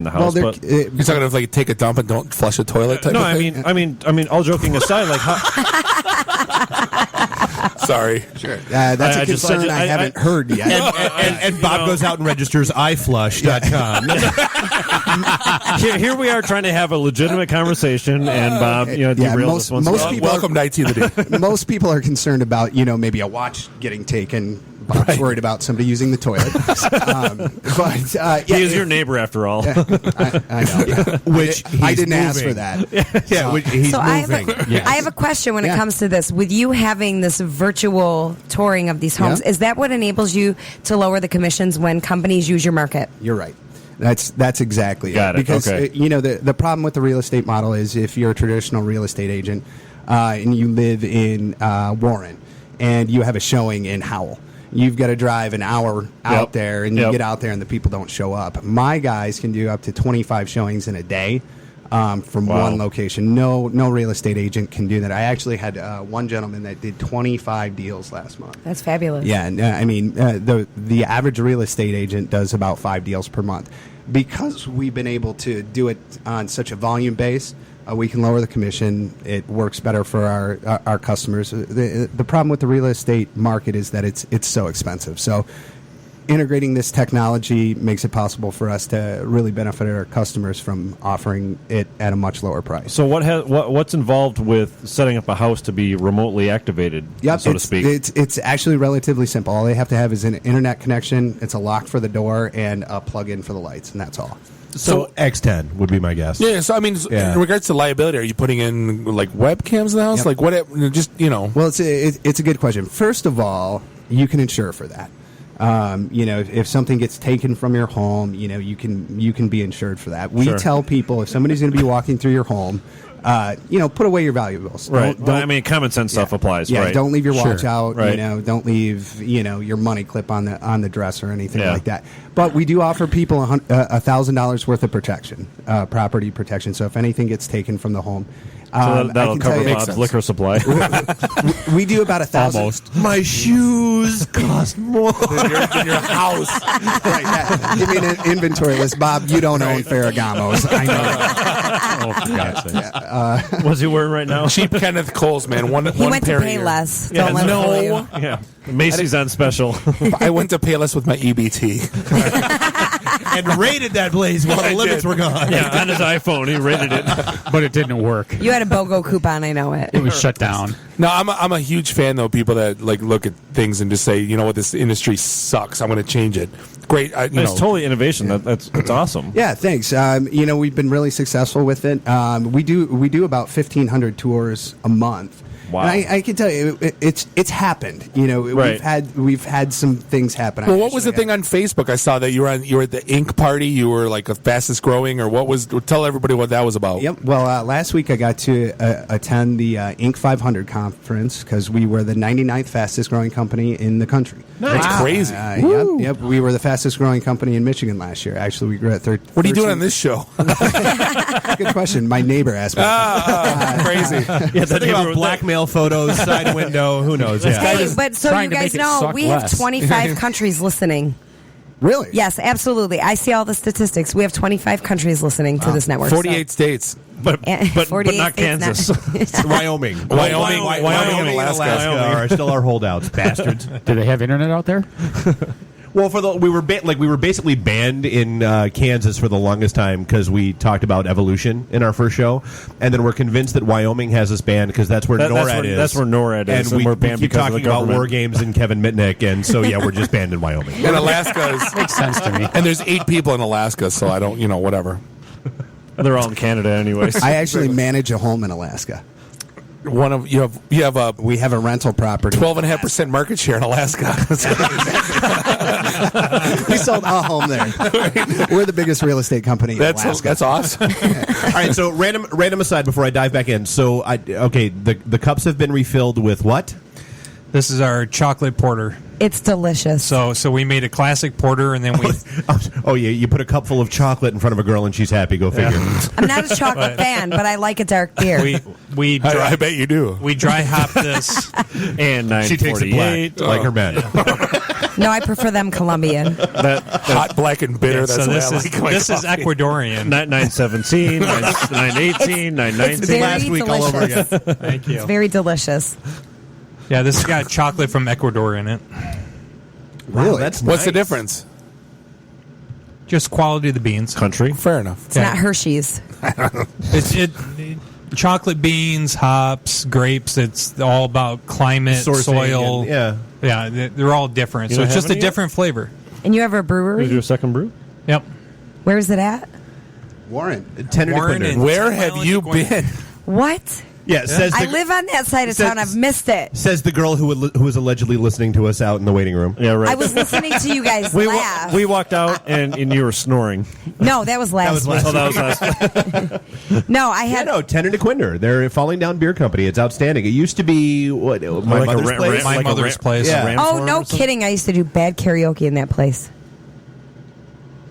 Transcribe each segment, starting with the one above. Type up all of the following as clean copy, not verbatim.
in the house. Well, but you're talking of like take a dump and don't flush a toilet. Type no, of I thing? mean, all joking aside, like, sorry, sure, that's a concern I haven't heard yet. And Bob goes out and registers iflush.com. here we are trying to have a legitimate conversation, and Bob, derails us once. Most people welcome to IT today. Most people are concerned about maybe a watch getting taken. Bob's worried about somebody using the toilet. He is your neighbor after all. I know. Which I didn't ask for that. He's so moving. I have a question when it comes to this. With you having this virtual touring of these homes, is that what enables you to lower the commissions when companies use your market? You're right. That's exactly Got it. Because okay. The problem with the real estate model is if you're a traditional real estate agent and you live in Warren and you have a showing in Howell, you've got to drive an hour out there, and you get out there and the people don't show up. My guys can do up to 25 showings in a day from one location. No real estate agent can do that. I actually had one gentleman that did 25 deals last month. That's fabulous. Yeah, I mean, the average real estate agent does about 5 deals per month. Because we've been able to do it on such a volume base, we can lower the commission. It works better for our customers. The problem with the real estate market is that it's so expensive. So integrating this technology makes it possible for us to really benefit our customers from offering it at a much lower price. So what's involved with setting up a house to be remotely activated, so to speak? It's actually relatively simple. All they have to have is an internet connection. It's a lock for the door and a plug-in for the lights, and that's all. So X10 would be my guess. Yeah, so I mean, in regards to liability, are you putting in like webcams in the house? Like what? Well, it's a good question. First of all, you can insure for that. If something gets taken from your home, you can be insured for that. We tell people if somebody's going to be walking through your home, put away your valuables. Right. I mean, common sense stuff applies. Yeah. Right. Don't leave your watch out. Right. Don't leave your money clip on the dresser or anything like that. But we do offer people $1,000 worth of protection, property protection. So if anything gets taken from the home. So that'll cover Bob's liquor supply. We do about 1,000. Almost. My shoes cost more than your house. Right, give me an inventory list, Bob. You don't own Ferragamos. I know. What's he wearing right now? Cheap Kenneth Coles, man. He went to Payless. Don't let him fool you. Yeah. Macy's on special. I went to Payless with my EBT. And rated that place while the limits were gone. Yeah, on his iPhone, he rated it. But it didn't work. You had a BOGO coupon, I know it. It was shut down. No, I'm a huge fan, though, people that like look at things and just say, you know what, this industry sucks. I'm going to change it. Great. It's totally innovation. That's awesome. Yeah, thanks. We've been really successful with it. We do about 1,500 tours a month. Wow. And I can tell you, it's happened. We've had some things happen. Well, what was the thing on Facebook? I saw that you were at the Inc. party. You were like the fastest growing, or what was? Tell everybody what that was about. Yep. Well, last week I got to attend the Inc. 500 conference because we were the 99th fastest growing company in the country. Nice. That's crazy. Yep. We were the fastest growing company in Michigan last year. Actually, we grew at 13. What are you doing on this show? Good question. My neighbor asked me. Crazy. Yeah, something about blackmail photos, side window. Who knows? Yeah. Hey, but so you guys know, we have 25 countries listening. Really? Yes, absolutely. I see all the statistics. We have 25 countries listening to this network. 48 states. But not Kansas. Wyoming. Wyoming and Alaska are still our holdouts, bastards. Do they have internet out there? Well, we were basically banned in Kansas for the longest time because we talked about evolution in our first show, and then we're convinced that Wyoming has us banned because that's where NORAD is. That's where NORAD is, and we're banned keep because talking of the government. about war games and Kevin Mitnick, and so we're just banned in Wyoming. And Alaska makes sense to me. And there's 8 people in Alaska, so I don't, whatever. They're all in Canada, anyways. I actually manage a home in Alaska. We have a rental property. 12.5% market share in Alaska. We sold a home there. We're the biggest real estate company in Alaska. That's awesome. All right, so random aside before I dive back in. So the cups have been refilled with what? This is our chocolate porter. It's delicious. So we made a classic porter, and then we... you put a cup full of chocolate in front of a girl, and she's happy. Go figure. I'm not a chocolate fan, but I like a dark beer. I bet you do. We dry hop this. And she takes it black, like her men. No, I prefer them Colombian. Hot, black, and bitter. That's so what this I is like in my this is coffee. Ecuadorian. 917, 918, 919. very Last week all over again. Thank you. It's very delicious. Yeah, this has got chocolate from Ecuador in it. Really? That's What's the nice. difference? Just quality of the beans. Country. Fair enough. It's not Hershey's. It's chocolate beans, hops, grapes. It's all about climate, Sourcing soil. and- yeah. They're all different. You So don't it's just have a any yet? different flavor. And you have a Did you do brewery? a second brew? Yep. Where is it at? Warren. Tender to Warren Quinder. and- Where have you been? What? Yeah, says I the, live on that side of Says- town. I've missed it. says the girl who was allegedly listening to us out in the waiting room. Yeah, right. I was listening to you guys laugh. we walked out and you were snoring. No, that was last was last week. Oh, that was last. No, I Yeah, had. no, Tender to Quinder. They're Falling Down Beer Company. It's outstanding. It used to be what my Like a mother's ra- place. ra- My like a mother's ra- place. Yeah. ram Oh, farm no or something? kidding. I used to do bad karaoke in that place.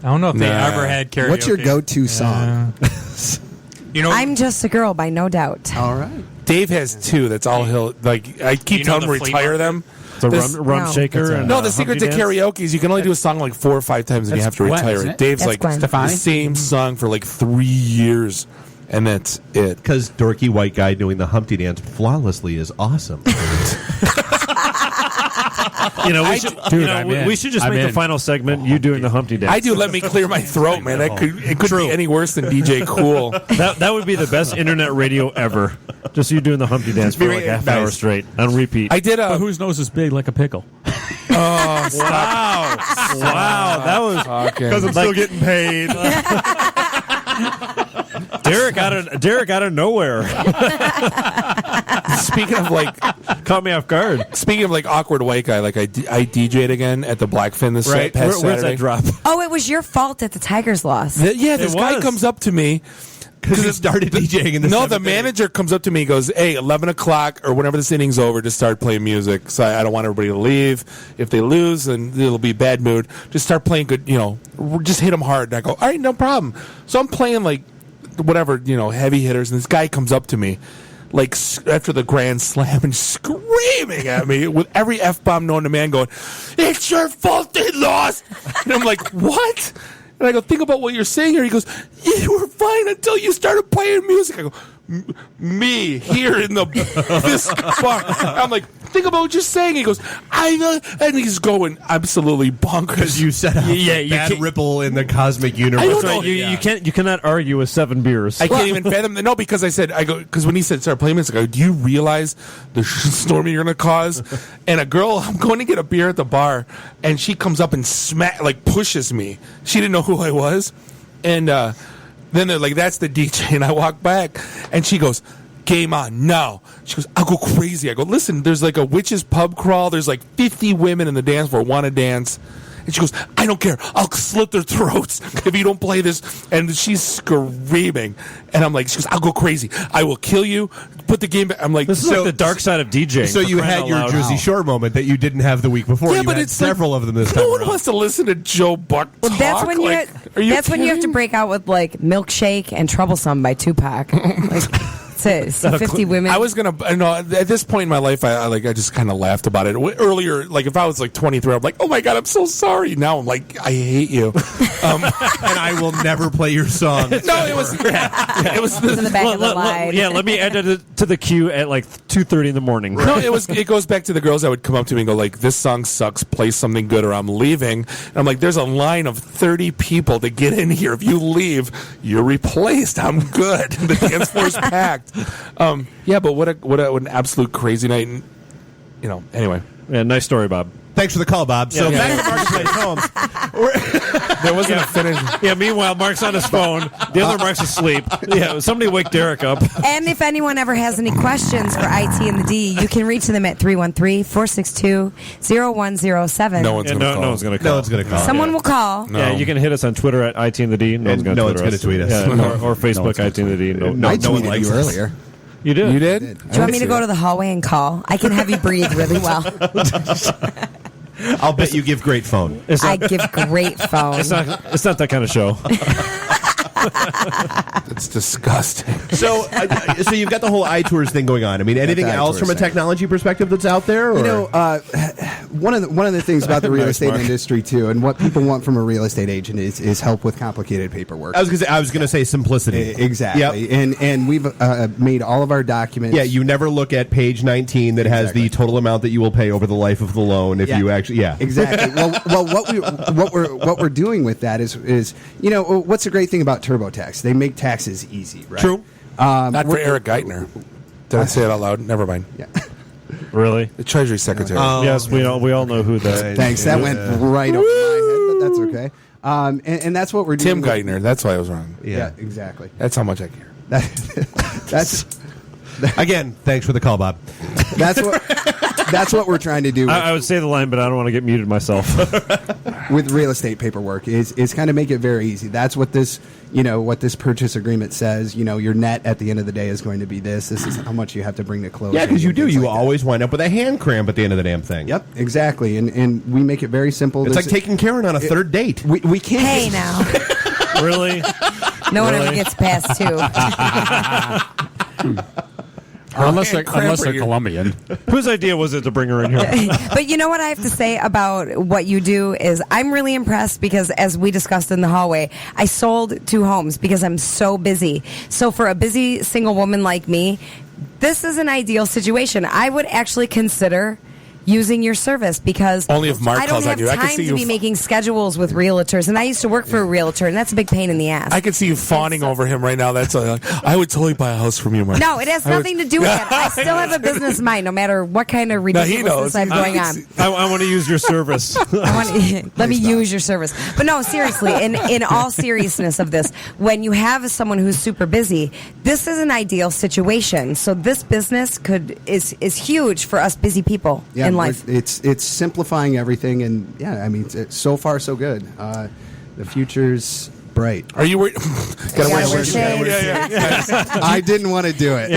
I don't know if they Nah. ever had karaoke. What's your go-to song? You know, I'm just a girl by no doubt. All right. Dave has two. That's all he'll like. I keep You know telling him the to flea retire market? them. It's a This- rum No. shaker. And, No, the secret to Humpty Dance? karaoke is you can only do a song like 4 or 5 times and you have That's to Gwen, retire isn't it. it? Dave's That's like Gwen. the Stefani? same song for like 3 years, and that's it. Because dorky white guy doing the Humpty Dance flawlessly is awesome. You know, we should, Dude, you know, I'm we, in. we should just I'm make the in. final segment you doing the Humpty Dance. I do. Let me clear my throat, man. It could True. be any worse than DJ Cool. That would be the best internet radio ever. Just you doing the Humpty Dance for like half an hour Nice. straight on repeat. I did But whose nose is big like a pickle? Wow, that was because I'm still getting paid. Derek out of nowhere speaking of like caught me off guard. awkward white guy. Like I DJ'd again at the Blackfin this Right? past Where's Saturday. that drop? Oh, it was your fault that the Tigers lost. Yeah, this guy was. comes up to me. Because you started DJing in the No, seventh the inning. manager comes up to me and goes, hey, 11 o'clock or whenever this inning's over, just start playing music. So I don't want everybody to leave. If they lose, then it'll be bad mood. Just start playing good, just hit them hard. And I go, all right, no problem. So I'm playing like whatever, heavy hitters. And this guy comes up to me like after the grand slam and screaming at me with every F-bomb known to man going, it's your fault they lost. And I'm like, what? And I go, think about what you're saying here. He goes, you were fine until you started playing music. I go, me here in this bar. I'm like, think about what you're saying. He goes, and he's going absolutely bonkers. Because you set up you bad can't- ripple in the cosmic universe. I don't That's know. right. You cannot argue with 7 beers. I can't even fathom. No, because because when he said start playing music, I go, do you realize the storm you're going to cause? And a girl, I'm going to get a beer at the bar, and she comes up and pushes me. She didn't know who I was, and then they're like, that's the DJ, and I walk back, and she goes, game on now. She goes, I'll go crazy. I go, listen, there's like a witch's pub crawl. There's like 50 women in the dance floor want to dance. And she goes, I don't care. I'll slit their throats if you don't play this. And she's screaming. And I'm like, she goes, I'll go crazy. I will kill you. Put the game back. I'm like, This is like the dark side of DJing. So for you crying had out your loud. Jersey Shore moment that you didn't have the week before. yeah, You but had it's several like, of them this time no one around. wants to listen to Joe Buck talk. Well, that's when like, are you. That's when you have to kidding? break out with like "Milkshake" and "Troublesome" by Tupac. That's it. So 50 women. I was gonna. No, at this point in my life, I just kind of laughed about it earlier. Like if I was like 23, I'm like, oh my god, I'm so sorry. Now I'm like, I hate you. And I will never play your song. No, it was. It was. in the back of the line. Let me add it to the queue at like 2:30 in the morning. No, it was. It goes back to the girls that would come up to me and go like, "This song sucks. Play something good, or I'm leaving." And I'm like, "There's a line of 30 people to get in here. If you leave, you're replaced. I'm good. The dance floor's packed." Yeah, but what an absolute crazy night. And, anyway, Yeah, nice story, Bob. Thanks for the call, Bob. So Yeah. back to Marketplace Homes. there wasn't a finish. Yeah, meanwhile, Mark's on his phone. The other Mark's asleep. Yeah, somebody wake Derek up. And if anyone ever has any questions for IT and the D, you can reach them at 313-462-0107. No one's Yeah, gonna call. no one's going to call. No one's going to call. Someone will call. No. Yeah, you can hit us on Twitter at IT and the D. No one's going no to one's gonna tweet us. Yeah, or Facebook IT and the D. No, No, I no one tweeted likes you us. earlier. You did. You did? Do you want me to go to the hallway and call? I can have you breathe really well. I'll bet you give great phone. It's I not, give great phone. it's not that kind of show. It's disgusting. So you've got the whole iTours thing going on. I mean, anything else from a technology perspective that's out there? Or? You know, one of the things about the real estate industry too, and what people want from a real estate agent is help with complicated paperwork. I was going to say simplicity. Exactly. Yep. And we've made all of our documents. Yeah, you never look at page 19 that has the total amount that you will pay over the life of the loan if you actually. Yeah, exactly. Well, what we're doing with that is you know, what's the great thing about TurboTax? They make taxes easy, right? True. Not for Eric Geithner. Did I say it out loud? Never mind. Yeah. Really? The Treasury Secretary. Yes, we all know who that. Thanks. That went right over my head, but that's okay. And that's what we're doing. Tim Geithner. That's why I was wrong. Yeah, exactly. That's how much I care. That's again. Thanks for the call, Bob. That's what we're trying to do. I would say the line, but I don't want to get muted myself. With real estate paperwork is kind of make it very easy. That's what this purchase agreement says. You know, your net at the end of the day is going to be this. This is how much you have to bring to close. Yeah, because you always wind up with a hand cramp at the end of the damn thing. Yep, exactly. And we make it very simple. It's like taking Karen on a third date. We can't. Hey, now. Really? No one ever gets past 2. Unless they're Colombian. Whose idea was it to bring her in here? But you know what I have to say about what you do is I'm really impressed because, as we discussed in the hallway, I sold 2 homes because I'm so busy. So for a busy single woman like me, this is an ideal situation. I would actually consider using your service because only if Mark I don't calls have on you. I can time see to you be making schedules with realtors, and I used to work for a realtor, and that's a big pain in the ass. I can see you fawning over him right now. That's like, I would totally buy a house from you, Mark. No, it has nothing to do with that. I still have a business mind, no matter what kind of ridiculousness I have going on. I want to use your service. Let me use your service. But no, seriously, in all seriousness of this, when you have someone who's super busy, this is an ideal situation. So this business is huge for us busy people in life. It's simplifying everything, and yeah, I mean, it's so far so good. The future's bright. Are you worried? Gotta wear shades. I didn't want to do it.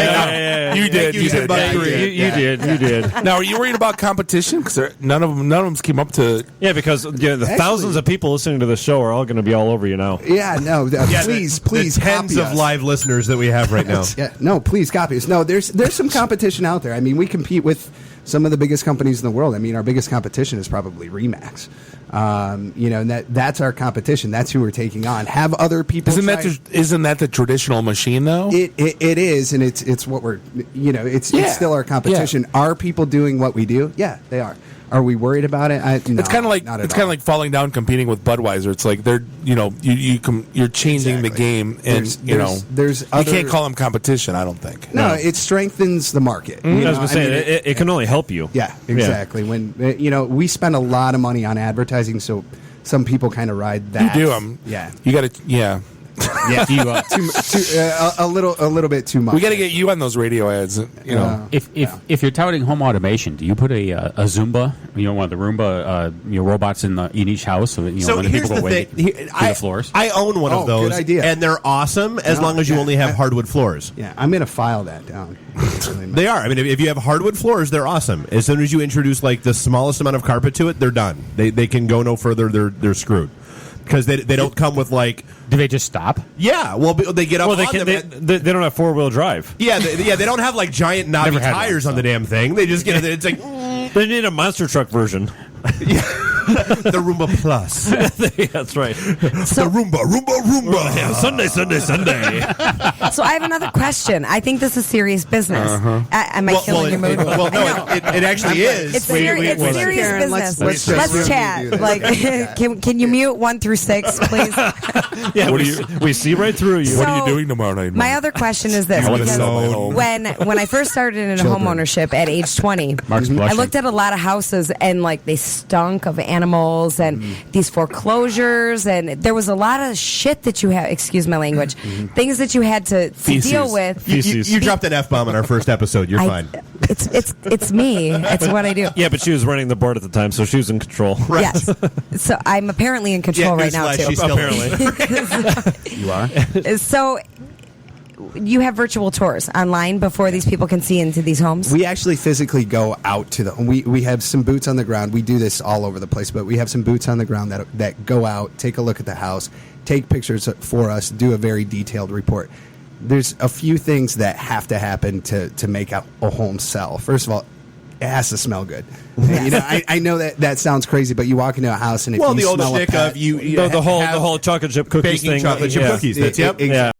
You did. You did. You did. Now, are you worried about competition? Because none of them came up to. Yeah, because the thousands of people listening to the show are all going to be all over you now. Yeah, no, please, the tens copy of us. live listeners that we have right now. No, please copy us. No, there's some competition out there. I mean, we compete with some of the biggest companies in the world. I mean, our biggest competition is probably RE/MAX. You know, and that's our competition. That's who we're taking on. Have other people. Isn't that the traditional machine though? It is, and it's what we're. You know, it's still our competition. Yeah. Are people doing what we do? Yeah, they are. Are we worried about it? No, it's kind of like falling down competing with Budweiser. It's like they're you're changing the game, and you can't call them competition. I don't think. No, it strengthens the market. I was going to say it can only help you. Yeah, exactly. Yeah. When we spend a lot of money on advertising, so some people kind of ride that. You do. Yeah, you got to. Yeah. Yeah, a little bit too much. We got to get you on those radio ads. You know, if you're touting home automation, do you put a Zumba, one of the Roomba, robots in each house, so when the people go away, the floors? I own one of those, good idea. And they're awesome as long as you only have hardwood floors. Yeah, I'm going to file that down. They are. I mean, if you have hardwood floors, they're awesome. As soon as you introduce like the smallest amount of carpet to it, they're done. They can go no further. They're screwed. Because they don't come with like. Do they just stop? Yeah, well, they get up. Well, they don't have 4-wheel drive. Yeah, they don't have like giant knobby tires on the damn thing. They just get it. It's like they need a monster truck version. Yeah. The Roomba Plus. Yeah, that's right. So, the Roomba. Yeah, Sunday. So I have another question. I think this is serious business. Am I killing your mood? Well, no, it actually is. It's serious Karen, business. Let's chat. Like, can you mute 1 through 6, please? Yeah, we see right through you. So, what are you doing tomorrow night? My other question is this: because when I first started in homeownership at age 20, I looked at a lot of houses and like they stunk of animals and these foreclosures, and there was a lot of shit that you had. Excuse my language. Things that you had to deal with. You dropped an F-bomb in our first episode. You're fine. It's me. It's what I do. Yeah, but she was running the board at the time, so she was in control. Right. Yes. So I'm apparently in control right now too. She's still Apparently. You are. So you have virtual tours online before these people can see into these homes? We actually physically go out to the home. We have some boots on the ground. We do this all over the place, but we have some boots on the ground that go out, take a look at the house, take pictures for us, do a very detailed report. There's a few things that have to happen to make a home sell. First of all, it has to smell good. And, I know that sounds crazy, but you walk into a house and if you the old smell shtick of the whole chocolate chip cookies baking thing, chocolate chip cookies. That's exactly.